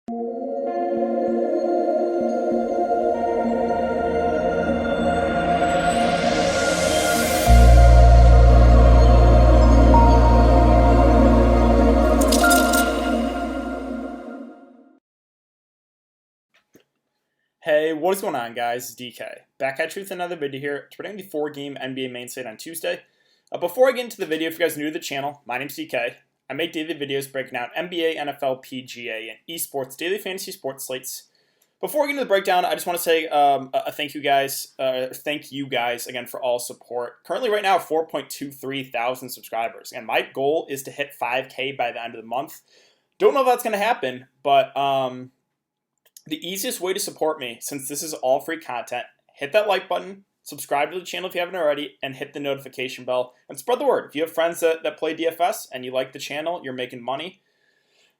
Hey, what is going on, guys? It's DK. Back at you with another video here, predicting the 4-game NBA main slate on Tuesday. Before I get into the video, if you guys are new to the channel, my name's DK. I make daily videos breaking down NBA, NFL, PGA, and esports daily fantasy sports slates. Before we get into the breakdown, I just want to say a thank you guys again for all support. Currently, right now, 4.23 thousand subscribers, and my goal is to hit 5K by the end of the month. Don't know if that's going to happen, but the easiest way to support me, since this is all free content, hit that like button, subscribe to the channel if you haven't already, and hit the notification bell, and spread the word. If you have friends that play DFS and you like the channel, you're making money,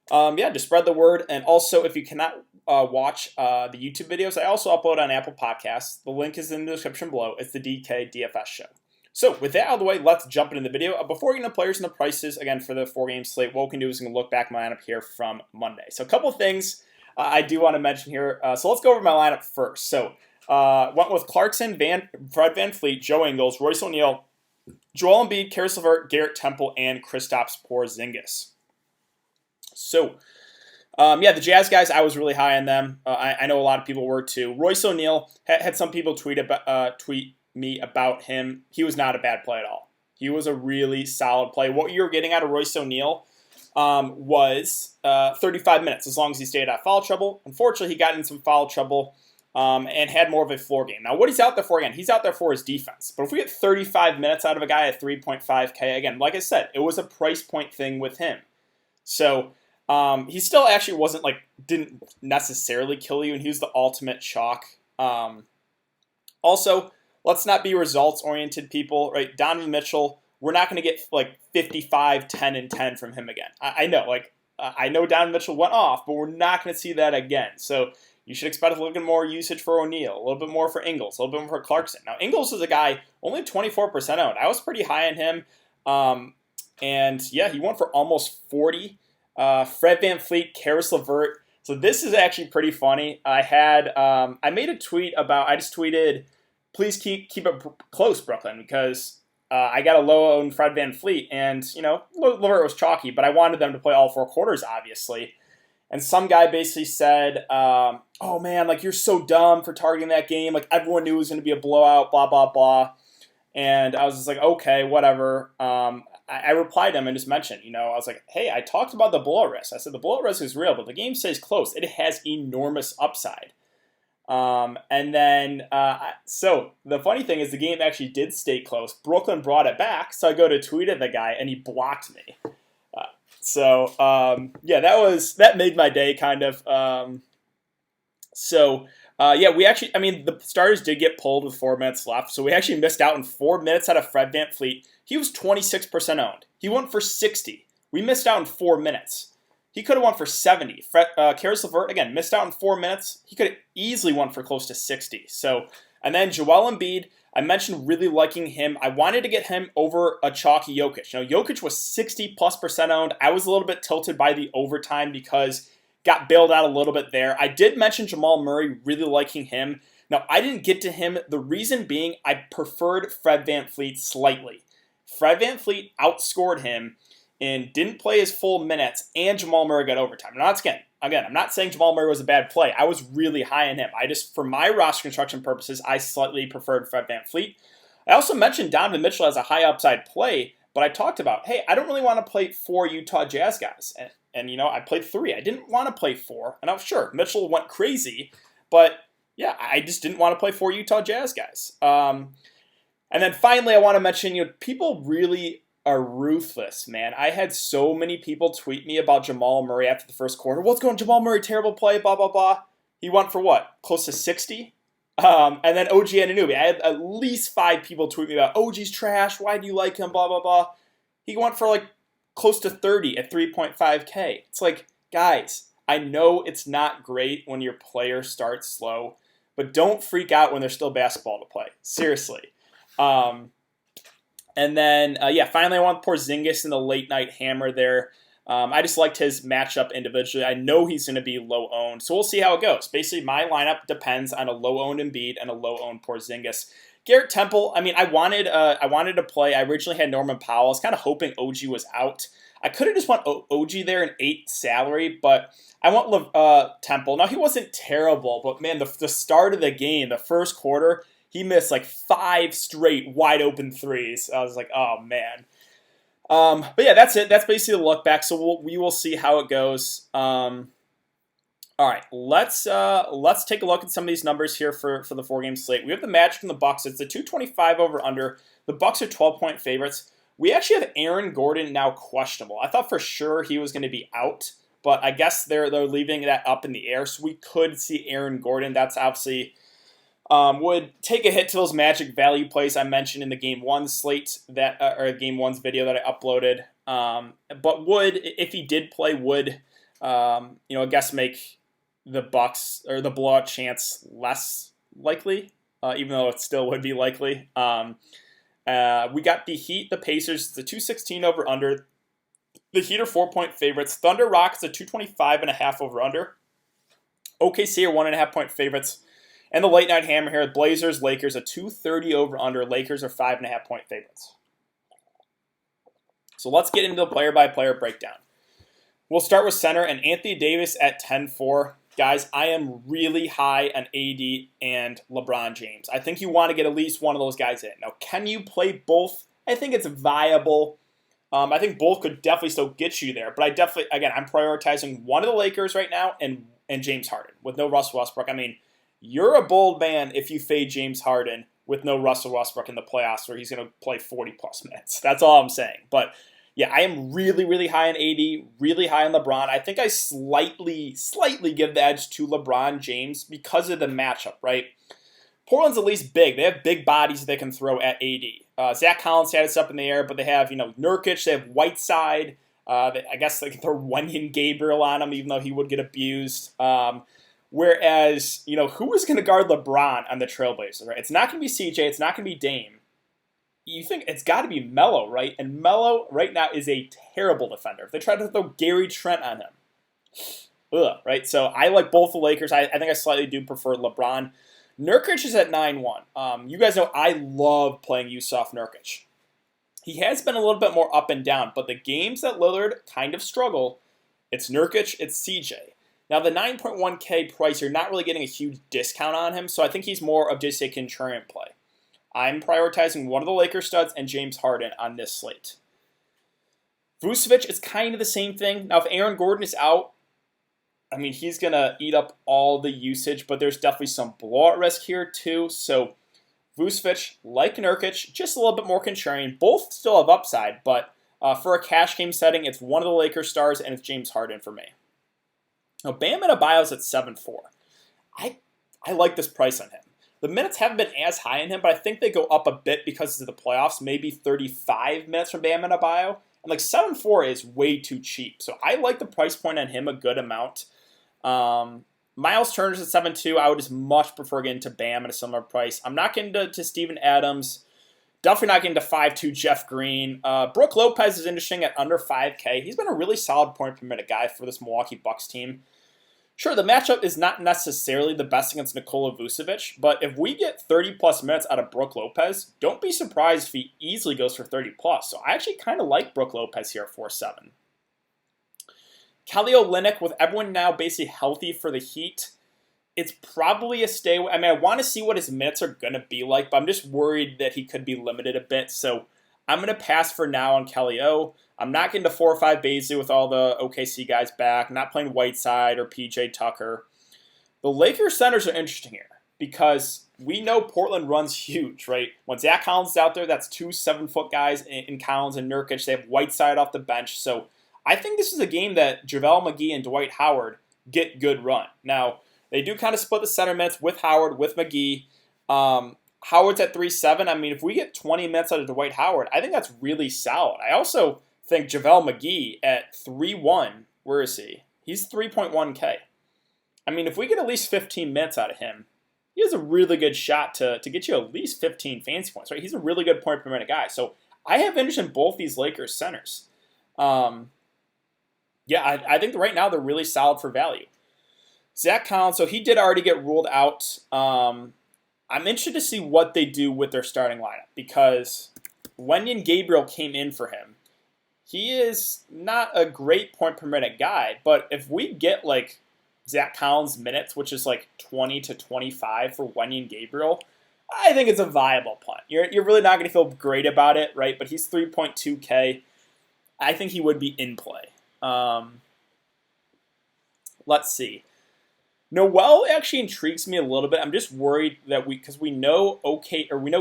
just spread the word. And also, if you cannot watch the YouTube videos, I also upload on Apple Podcasts. The link is in the description below. It's the DK DFS show. So with that out of the way, let's jump into the video. Before we get into players and the prices, again, for the 4-game slate, what we can do is we can look back my lineup here from Monday. So a couple of things I do want to mention here. So let's go over my lineup first. So went with Clarkson, Fred VanVleet, Joe Ingles, Royce O'Neal, Joel Embiid, Caris LeVert, Garrett Temple, and Kristaps Porzingis. So the Jazz guys, I was really high on them. I know a lot of people were too. Royce O'Neal, had some people tweet me about him. He was not a bad play at all. He was a really solid play. What you're getting out of Royce O'Neal was 35 minutes, as long as he stayed out of foul trouble. Unfortunately, he got in some foul trouble and had more of a floor game. Now, what he's out there for, again, he's out there for his defense. But if we get 35 minutes out of a guy at 3.5K, again, like I said, it was a price point thing with him. So he still actually didn't necessarily kill you, and he was the ultimate chalk. Also, let's not be results-oriented people, right? Donovan Mitchell, we're not going to get 55, 10, and 10 from him again. I know, I know Donovan Mitchell went off, but we're not going to see that again. So you should expect a little bit more usage for O'Neal, a little bit more for Ingles, a little bit more for Clarkson. Now, Ingles is a guy only 24% owned. I was pretty high on him, he went for almost 40. Fred VanVleet, Caris LeVert. So this is actually pretty funny. I made a tweet about, I just tweeted, please keep it close, Brooklyn, because I got a low-owned Fred VanVleet, and, LeVert was chalky, but I wanted them to play all 4 quarters, obviously. And some guy basically said, oh, man, you're so dumb for targeting that game. Everyone knew it was going to be a blowout, blah, blah, blah. And I was just like, okay, whatever. I replied to him and just mentioned, I was like, hey, I talked about the blowout risk. I said the blowout risk is real, but the game stays close. It has enormous upside. So the funny thing is the game actually did stay close. Brooklyn brought it back, so I go to tweet at the guy, and he blocked me. That made my day kind of. The starters did get pulled with 4 minutes left, so we actually missed out on 4 minutes out of Fred VanVleet. He was 26% owned. He went for 60. We missed out on 4 minutes. He could have won for 70. Caris LeVert, again, missed out in 4 minutes. He could have easily won for close to 60. And then Joel Embiid, I mentioned really liking him. I wanted to get him over a chalky Jokic. Jokic was 60+% owned. I was a little bit tilted by the overtime because got bailed out a little bit there. I did mention Jamal Murray, really liking him. Now, I didn't get to him. The reason being I preferred Fred VanVleet slightly. Fred VanVleet outscored him and didn't play his full minutes, and Jamal Murray got overtime. Now, I'm not saying Jamal Murray was a bad play. I was really high on him. For my roster construction purposes, I slightly preferred Fred VanVleet. I also mentioned Donovan Mitchell as a high upside play, but I talked about, hey, I don't really want to play 4 Utah Jazz guys. And I played 3. I didn't want to play 4. And I'm sure Mitchell went crazy, but yeah, I just didn't want to play 4 Utah Jazz guys. And then finally, I want to mention, people really are ruthless, man. I had so many people tweet me about Jamal Murray after the first quarter. What's going on, Jamal Murray? Terrible play, blah, blah, blah. He went for what? Close to 60? And then OG Anunoby. I had at least 5 people tweet me about, OG's trash. Why do you like him? Blah, blah, blah. He went for close to 30 at 3.5K. It's guys, I know it's not great when your player starts slow, but don't freak out when there's still basketball to play. Seriously. Finally, I want Porzingis in the late night hammer there. I just liked his matchup individually. I know he's going to be low owned, so we'll see how it goes. Basically, my lineup depends on a low owned Embiid and a low owned Porzingis. Garrett Temple, I mean, I wanted to play. I originally had Norman Powell. I was kind of hoping OG was out. I could have just went OG there in 8 salary, but I want Temple. Now, he wasn't terrible, but man, the start of the game, the first quarter, he missed like 5 straight wide open threes. I was like, oh man. But yeah, that's it. That's basically the look back. So we will see how it goes. All right, let's take a look at some of these numbers here for the 4-game slate. We have the Magic and the Bucks. It's the 225 over under. The Bucks are 12-point favorites. We actually have Aaron Gordon now questionable. I thought for sure he was going to be out, but I guess they're leaving that up in the air. So we could see Aaron Gordon. That's obviously would take a hit to those Magic value plays I mentioned in the Game 1 slate or Game 1's video that I uploaded. But would, if he did play, would I guess make the Bucks or the blowout chance less likely, even though it still would be likely. We got the Heat, the Pacers, the 216 over under. The Heat are 4-point favorites. Thunder Rockets a 225.5 over under. OKC are 1.5-point favorites. And the late night hammer here, Blazers, Lakers a 230 over under. Lakers are 5.5-point favorites. So let's get into the player by player breakdown. We'll start with center and Anthony Davis at 10-4. Guys, I am really high on AD and LeBron James. I think you want to get at least one of those guys in. Now, can you play both? I think it's viable. I think both could definitely still get you there. But I'm prioritizing one of the Lakers right now and James Harden with no Russell Westbrook. I mean, you're a bold man if you fade James Harden with no Russell Westbrook in the playoffs where he's going to play 40-plus minutes. That's all I'm saying. But yeah, I am really, really high on AD, really high on LeBron. I think I slightly give the edge to LeBron James because of the matchup, right? Portland's at least big. They have big bodies that they can throw at AD. Zach Collins had us up in the air, but they have, Nurkic, they have Whiteside. I guess they can throw Wenyen Gabriel on him, even though he would get abused. Whereas, who is going to guard LeBron on the Trailblazers, right? It's not going to be CJ. It's not going to be Dame. You think it's got to be Melo, right? And Melo right now is a terrible defender. If they try to throw Gary Trent on him, right? So I like both the Lakers. I think I slightly do prefer LeBron. Nurkic is at 9-1. You guys know I love playing Yusuf Nurkic. He has been a little bit more up and down, but the games that Lillard kind of struggle, it's Nurkic, it's CJ. Now, the 9.1K price, you're not really getting a huge discount on him, so I think he's more of just a contrarian play. I'm prioritizing one of the Lakers studs and James Harden on this slate. Vucevic is kind of the same thing. Now, if Aaron Gordon is out, I mean, he's going to eat up all the usage, but there's definitely some blowout risk here too. So Vucevic, like Nurkic, just a little bit more contrarian. Both still have upside, but for a cash game setting, it's one of the Lakers stars and it's James Harden for me. Now, Bam Adebayo's at 7-4. I like this price on him. The minutes haven't been as high on him, but I think they go up a bit because of the playoffs. Maybe 35 minutes from Bam Adebayo. And 7-4 is way too cheap. So I like the price point on him a good amount. Miles Turner's at 7-2. I would just much prefer getting to Bam at a similar price. I'm not getting to Steven Adams. Definitely not getting to 5-2 Jeff Green. Brook Lopez is interesting at under 5K. He's been a really solid point per minute guy for this Milwaukee Bucks team. Sure, the matchup is not necessarily the best against Nikola Vucevic, but if we get 30-plus minutes out of Brook Lopez, don't be surprised if he easily goes for 30-plus. So I actually kind of like Brook Lopez here at 4-7. Kelly Olynyk, with everyone now basically healthy for the Heat, it's probably a stay. I mean, I want to see what his minutes are going to be like, but I'm just worried that he could be limited a bit. So I'm going to pass for now on Kelly O. I'm not getting to 4 or 5 Bazley with all the OKC guys back. I'm not playing Whiteside or PJ Tucker. The Lakers centers are interesting here because we know Portland runs huge, right? When Zach Collins is out there, that's 2 7-foot guys in Collins and Nurkic. They have Whiteside off the bench. So I think this is a game that JaVale McGee and Dwight Howard get good run. Now, they do kind of split the center minutes with Howard, with McGee. Howard's at 3-7. I mean, if we get 20 minutes out of Dwight Howard, I think that's really solid. I also think JaVale McGee at 3-1, where is he? He's 3.1K. I mean, if we get at least 15 minutes out of him, he has a really good shot to get you at least 15 fantasy points, right? He's a really good point per minute guy. So I have interest in both these Lakers centers. Yeah, I think right now they're really solid for value. Zach Collins, so he did already get ruled out. I'm interested to see what they do with their starting lineup because Wenyon Gabriel came in for him. He is not a great point per minute guy, but if we get like Zach Collins minutes, which is like 20 to 25 for Wenyon Gabriel, I think it's a viable punt. You're really not going to feel great about it, right? But he's 3.2K. I think he would be in play. Let's see. Noel actually intrigues me a little bit. I'm just worried that because we know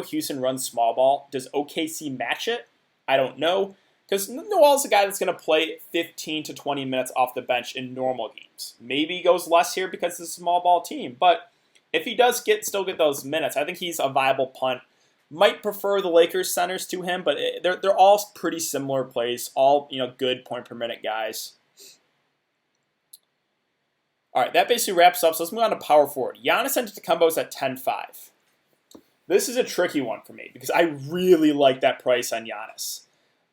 Houston runs small ball. Does OKC match it? I don't know. Because Noel's a guy that's going to play 15 to 20 minutes off the bench in normal games. Maybe he goes less here because it's a small ball team. But if he does still get those minutes, I think he's a viable punt. Might prefer the Lakers centers to him, but they're all pretty similar plays. All good point per minute guys. All right, that basically wraps up. So let's move on to power forward. Giannis Antetokounmpo is at 10.5. This is a tricky one for me because I really like that price on Giannis.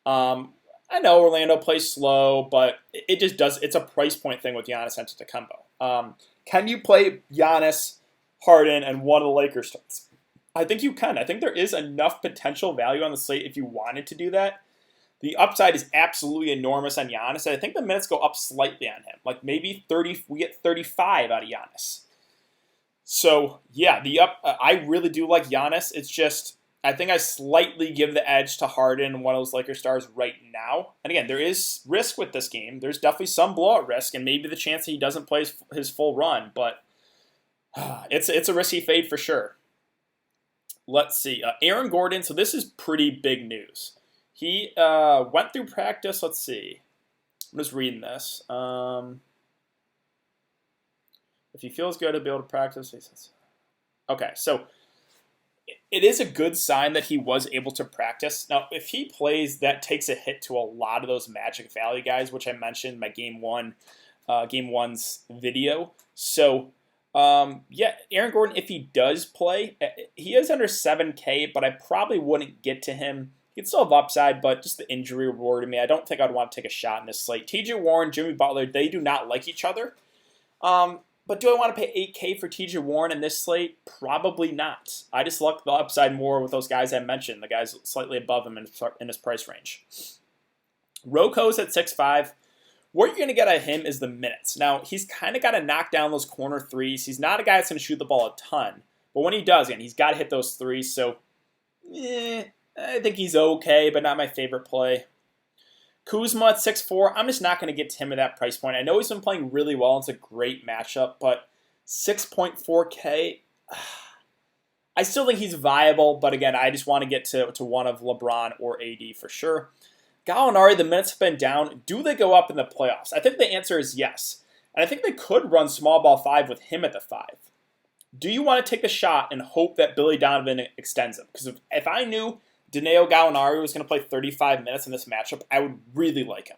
I know Orlando plays slow, but it just does. It's a price point thing with Giannis Antetokounmpo. Can you play Giannis, Harden, and one of the Lakers starts? I think you can. I think there is enough potential value on the slate if you wanted to do that. The upside is absolutely enormous on Giannis. I think the minutes go up slightly on him. Like maybe 30. We get 35 out of Giannis. So yeah, I really do like Giannis. It's just I think I slightly give the edge to Harden, one of those Lakers stars right now. And again, there is risk with this game. There's definitely some blowout risk, and maybe the chance that he doesn't play his full run. But it's a risky fade for sure. Let's see. Aaron Gordon. So this is pretty big news. He went through practice. Let's see. I'm just reading this. If he feels good to be able to practice. Okay, so it is a good sign that he was able to practice. Now, if he plays, that takes a hit to a lot of those Magic Valley guys, which I mentioned in my Game 1's video. So, yeah, Aaron Gordon, if he does play, he is under 7K, but I probably wouldn't get to him. He can still have upside, but just the injury rewarded me. I don't think I'd want to take a shot in this slate. TJ Warren, Jimmy Butler, they do not like each other. But do I want to pay 8K for TJ Warren in this slate? Probably not. I just like the upside more with those guys I mentioned, the guys slightly above him in his price range. Roko's at 6.5. What you're going to get out of him is the minutes. Now, he's kind of got to knock down those corner threes. He's not a guy that's going to shoot the ball a ton. But when he does, again, he's got to hit those threes. So, I think he's okay, but not my favorite play. Kuzma at 6.4. I'm just not going to get to him at that price point. I know he's been playing really well. It's a great matchup, but 6.4K, I still think he's viable. But again, I just want to get to one of LeBron or AD for sure. Gallinari, the minutes have been down. Do they go up in the playoffs? I think the answer is yes. And I think they could run small ball 5 with him at the 5. Do you want to take a shot and hope that Billy Donovan extends him? Because if I knew Danilo Gallinari was going to play 35 minutes in this matchup, I would really like him.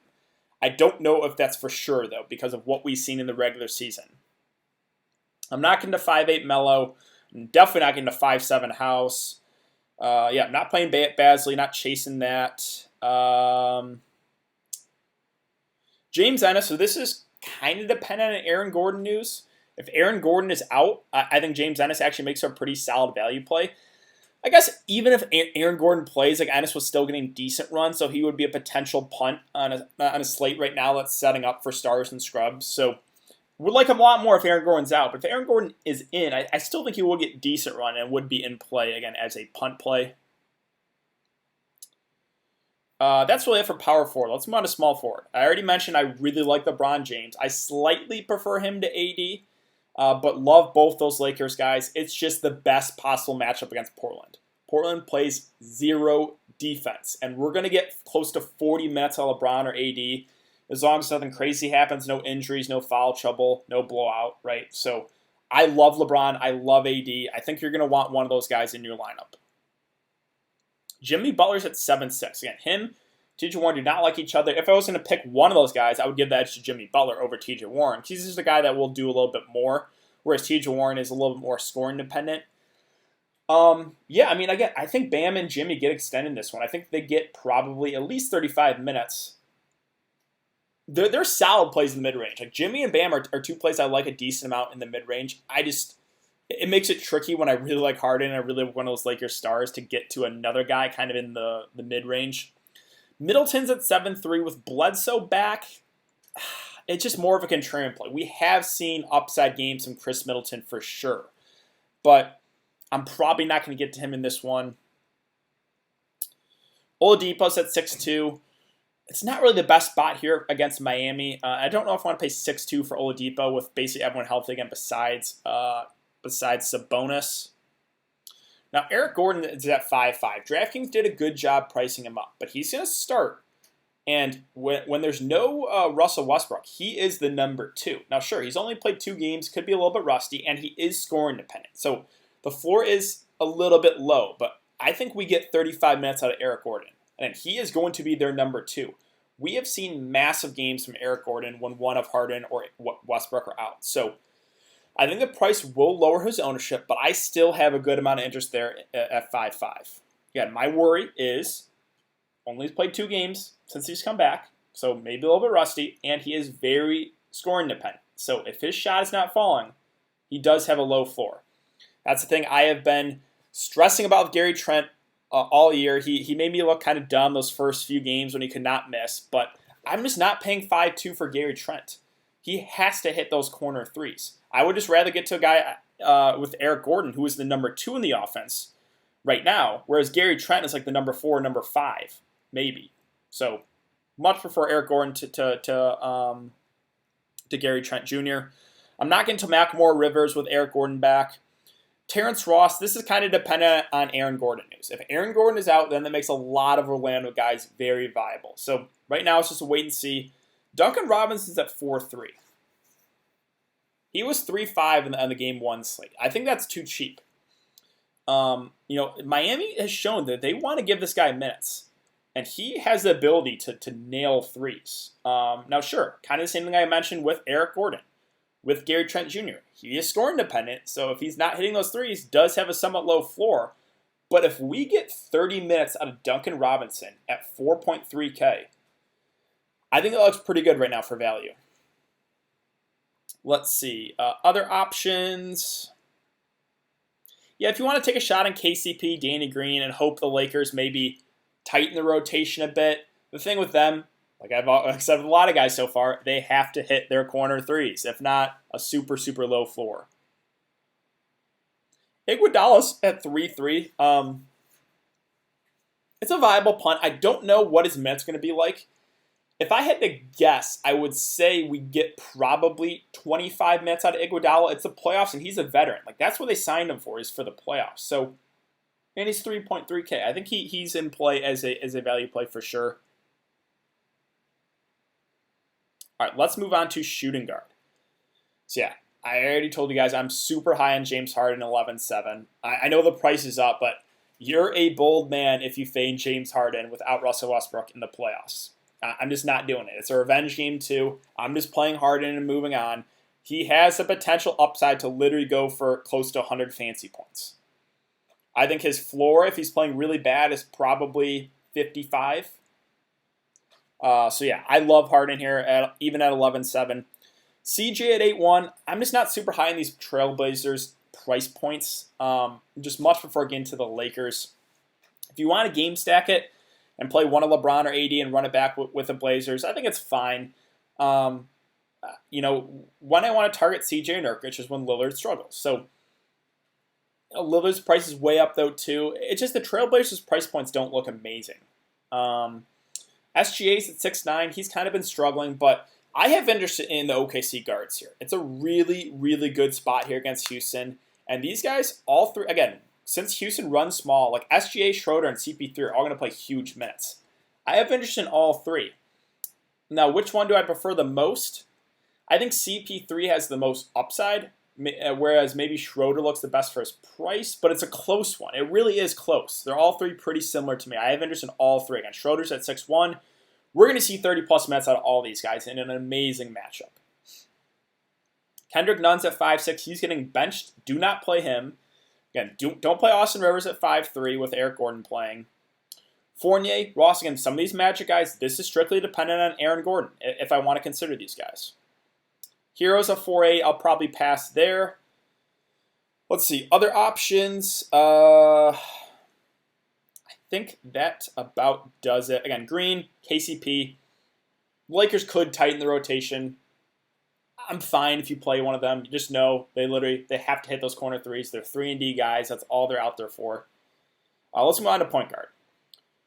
I don't know if that's for sure, though, because of what we've seen in the regular season. I'm not getting to 5.8 Melo. I'm definitely not getting to 5.7 House. I'm not playing Basley, not chasing that. James Ennis, so this is kind of dependent on Aaron Gordon news. If Aaron Gordon is out, I think James Ennis actually makes a pretty solid value play. I guess even if Aaron Gordon plays, like Ennis was still getting decent runs, so he would be a potential punt on a slate right now that's setting up for stars and scrubs. So would like him a lot more if Aaron Gordon's out. But if Aaron Gordon is in, I still think he will get decent run and would be in play, again, as a punt play. That's really it for power forward. Let's move on to small forward. I already mentioned I really like LeBron James. I slightly prefer him to AD. But love both those Lakers guys. It's just the best possible matchup against Portland. Portland plays zero defense, and we're going to get close to 40 minutes on LeBron or AD as long as nothing crazy happens, no injuries, no foul trouble, no blowout, right? So I love LeBron. I love AD. I think you're going to want one of those guys in your lineup. Jimmy Butler's at 7.6. Again, him, TJ Warren do not like each other. If I was going to pick one of those guys, I would give the edge to Jimmy Butler over TJ Warren. He's just a guy that will do a little bit more, whereas TJ Warren is a little bit more scoring dependent. Again, I think Bam and Jimmy get extended in this one. I think they get probably at least 35 minutes. they're solid plays in the mid-range. Like Jimmy and Bam are two plays I like a decent amount in the mid-range. It makes it tricky when I really like Harden and I really want those Lakers stars to get to another guy kind of in the mid-range. Middleton's at 7-3 with Bledsoe back. It's just more of a contrarian play. We have seen upside games from Chris Middleton for sure, but I'm probably not going to get to him in this one. Oladipo's at 6-2. It's not really the best spot here against Miami. I don't know if I want to pay 6-2 for Oladipo with basically everyone healthy again besides Sabonis. Now, Eric Gordon is at 5-5. DraftKings did a good job pricing him up, but he's going to start. And when there's no Russell Westbrook, he is the number 2. Now, sure, he's only played 2 games, could be a little bit rusty, and he is scoring dependent. So the floor is a little bit low, but I think we get 35 minutes out of Eric Gordon, and he is going to be their number 2. We have seen massive games from Eric Gordon when one of Harden or Westbrook are out. So I think the price will lower his ownership, but I still have a good amount of interest there at 5-5. Again, my worry is only played 2 games since he's come back, so maybe a little bit rusty, and he is very scoring dependent. So if his shot is not falling, he does have a low floor. That's the thing I have been stressing about with Gary Trent all year. He made me look kind of dumb those first few games when he could not miss, but I'm just not paying 5-2 for Gary Trent. He has to hit those corner threes. I would just rather get to a guy with Eric Gordon, who is the number 2 in the offense right now, whereas Gary Trent is like the number 4, number 5, maybe. So much prefer Eric Gordon to Gary Trent Jr. I'm not getting to Macklemore Rivers with Eric Gordon back. Terrence Ross, this is kind of dependent on Aaron Gordon news. If Aaron Gordon is out, then that makes a lot of Orlando guys very viable. So right now it's just a wait and see. Duncan Robinson's at 4-3. He was 3-5 on the game 1 slate. I think that's too cheap. Miami has shown that they want to give this guy minutes. And he has the ability to nail threes. Now, sure, kind of the same thing I mentioned with Eric Gordon, with Gary Trent Jr. He is scoring dependent, so if he's not hitting those threes, does have a somewhat low floor. But if we get 30 minutes out of Duncan Robinson at 4.3K, I think that looks pretty good right now for value. Let's see. Other options. Yeah, if you want to take a shot on KCP, Danny Green, and hope the Lakers maybe tighten the rotation a bit. The thing with them, like I've said with a lot of guys so far, they have to hit their corner threes. If not, a super, super low floor. Iguodala's at 3-3. It's a viable punt. I don't know what his minutes going to be like. If I had to guess, I would say we get probably 25 minutes out of Iguodala. It's the playoffs, and he's a veteran. Like that's what they signed him for, is for the playoffs. So, and he's 3.3K. I think he's in play as a value play for sure. All right, let's move on to shooting guard. So yeah, I already told you guys I'm super high on James Harden 11-7. I know the price is up, but you're a bold man if you fade James Harden without Russell Westbrook in the playoffs. I'm just not doing it. It's a revenge game too. I'm just playing Harden and moving on. He has the potential upside to literally go for close to 100 fancy points. I think his floor, if he's playing really bad, is probably 55. So yeah, I love Harden here, even at 11-7. CJ at 8-1. I'm just not super high in these Trailblazers price points. Just much prefer getting to the Lakers. If you want to game stack it and play one of LeBron or AD and run it back with the Blazers, I think it's fine. When I want to target CJ and Nurkic is when Lillard struggles. So Lillard's price is way up though too. It's just the Trailblazers price points don't look amazing. SGA's at 6'9". He's kind of been struggling, but I have interest in the OKC guards here. It's a really, really good spot here against Houston. And these guys, all three, again, since Houston runs small, like SGA, Schroeder, and CP3 are all going to play huge minutes. I have interest in all three. Now, which one do I prefer the most? I think CP3 has the most upside, whereas maybe Schroeder looks the best for his price, but it's a close one. It really is close. They're all three pretty similar to me. I have interest in all three. Again, Schroeder's at 6'1". We're going to see 30-plus minutes out of all these guys in an amazing matchup. Kendrick Nunn's at 5'6". He's getting benched. Do not play him. Again, don't play Austin Rivers at 5'3" with Eric Gordon playing. Fournier, Ross, again, some of these Magic guys, this is strictly dependent on Aaron Gordon, if I want to consider these guys. Heroes of 4A, I'll probably pass there. Let's see, other options. I think that about does it. Again, Green, KCP. Lakers could tighten the rotation. I'm fine if you play one of them. You just know they have to hit those corner threes. They're 3-and-D guys. That's all they're out there for. Let's move on to point guard.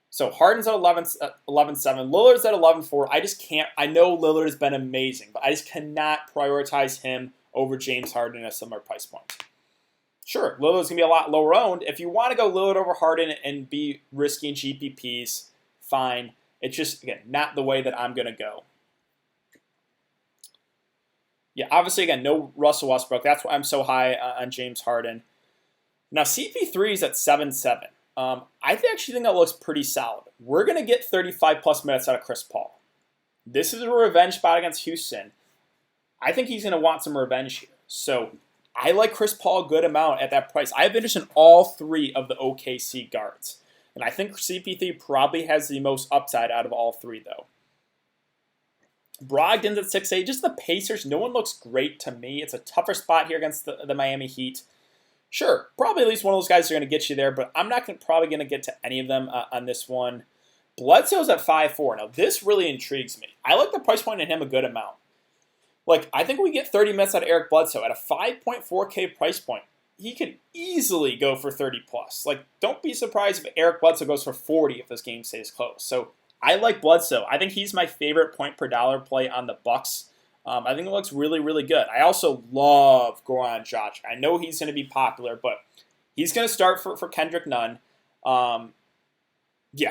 So Harden's at 11-7. Lillard's at 11-4. I just can't. I know Lillard has been amazing, but I just cannot prioritize him over James Harden at a similar price point. Sure, Lillard's going to be a lot lower owned. If you want to go Lillard over Harden and be risky in GPPs, fine. It's just, again, not the way that I'm going to go. Yeah, obviously, again, no Russell Westbrook. That's why I'm so high on James Harden. Now, CP3 is at 7-7. I actually think that looks pretty solid. We're going to get 35-plus minutes out of Chris Paul. This is a revenge spot against Houston. I think he's going to want some revenge here. So I like Chris Paul a good amount at that price. I have interest in all three of the OKC guards. And I think CP3 probably has the most upside out of all three, though. Brogdon's at 6'8". Just the Pacers, no one looks great to me. It's a tougher spot here against the Miami Heat. Sure, probably at least one of those guys are going to get you there, but I'm not probably going to get to any of them on this one. Bledsoe's at 5'4". Now, this really intrigues me. I like the price point on him a good amount. Like, I think we get 30 minutes out of Eric Bledsoe at a 5.4K price point. He could easily go for 30-plus. Like, don't be surprised if Eric Bledsoe goes for 40 if this game stays close. So, I like Bledsoe. I think he's my favorite point per dollar play on the Bucks. I think it looks really, really good. I also love Goran Dragic. I know he's going to be popular, but he's going to start for Kendrick Nunn. Yeah,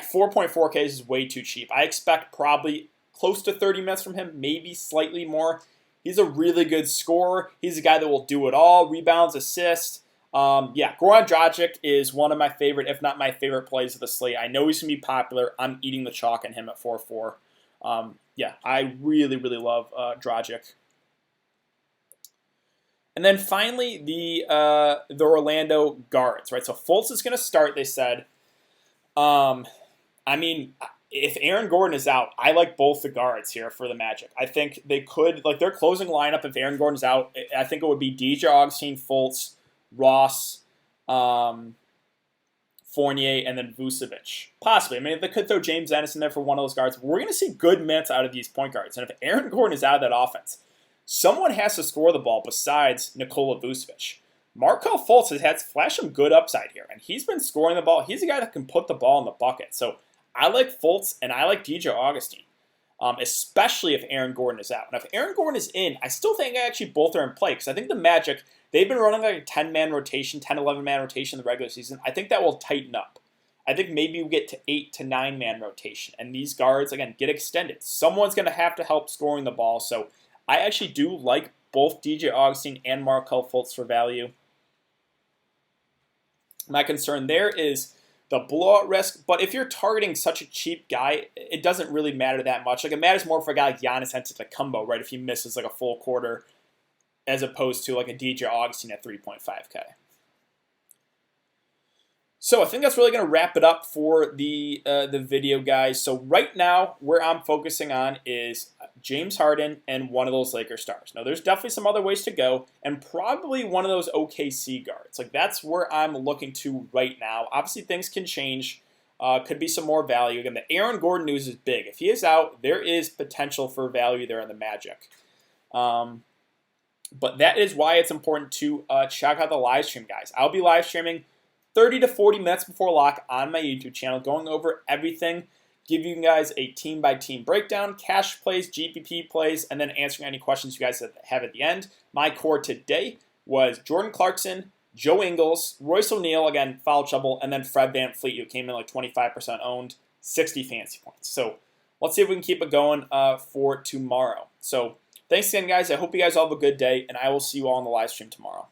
4.4K is way too cheap. I expect probably close to 30 minutes from him, maybe slightly more. He's a really good scorer. He's a guy that will do it all, rebounds, assists. Yeah, Goran Dragic is one of my favorite, if not my favorite plays of the slate. I know he's going to be popular. I'm eating the chalk on him at 4-4. Yeah, I really, really love Dragic. And then finally, the Orlando guards, right? So Fultz is going to start, they said. I mean, if Aaron Gordon is out, I like both the guards here for the Magic. I think they could, like their closing lineup, if Aaron Gordon's out, I think it would be DJ Augustine, Fultz, Ross, Fournier, and then Vucevic. Possibly. I mean, they could throw James Ennis in there for one of those guards. But we're going to see good minutes out of these point guards. And if Aaron Gordon is out of that offense, someone has to score the ball besides Nikola Vucevic. Markelle Fultz has had flash some good upside here, and he's been scoring the ball. He's a guy that can put the ball in the bucket. So I like Fultz, and I like DJ Augustine, especially if Aaron Gordon is out. Now, if Aaron Gordon is in, I still think actually both are in play, because I think the Magic, they've been running like a 10-man rotation, 10, 11-man rotation in the regular season. I think that will tighten up. I think maybe we get to 8 to 9-man rotation, and these guards, again, get extended. Someone's going to have to help scoring the ball, so I actually do like both DJ Augustine and Markelle Fultz for value. My concern there is the blowout risk, but if you're targeting such a cheap guy, it doesn't really matter that much. Like, it matters more for a guy like Giannis Antetokounmpo, right, if he misses like a full quarter, as opposed to like a DJ Augustine at 3.5K. So I think that's really going to wrap it up for the video, guys. So right now, where I'm focusing on is James Harden and one of those Lakers stars. Now, there's definitely some other ways to go, and probably one of those OKC guards. Like, that's where I'm looking to right now. Obviously, things can change. Could be some more value. Again, the Aaron Gordon news is big. If he is out, there is potential for value there in the Magic. But that is why it's important to check out the live stream, guys. I'll be live streaming 30 to 40 minutes before lock on my YouTube channel, going over everything, give you guys a team-by-team breakdown, cash plays, GPP plays, and then answering any questions you guys have at the end. My core today was Jordan Clarkson, Joe Ingles, Royce O'Neal, again, foul trouble, and then Fred VanVleet, who came in like 25% owned, 60 fantasy points. So let's see if we can keep it going for tomorrow. So thanks again, guys. I hope you guys all have a good day, and I will see you all on the live stream tomorrow.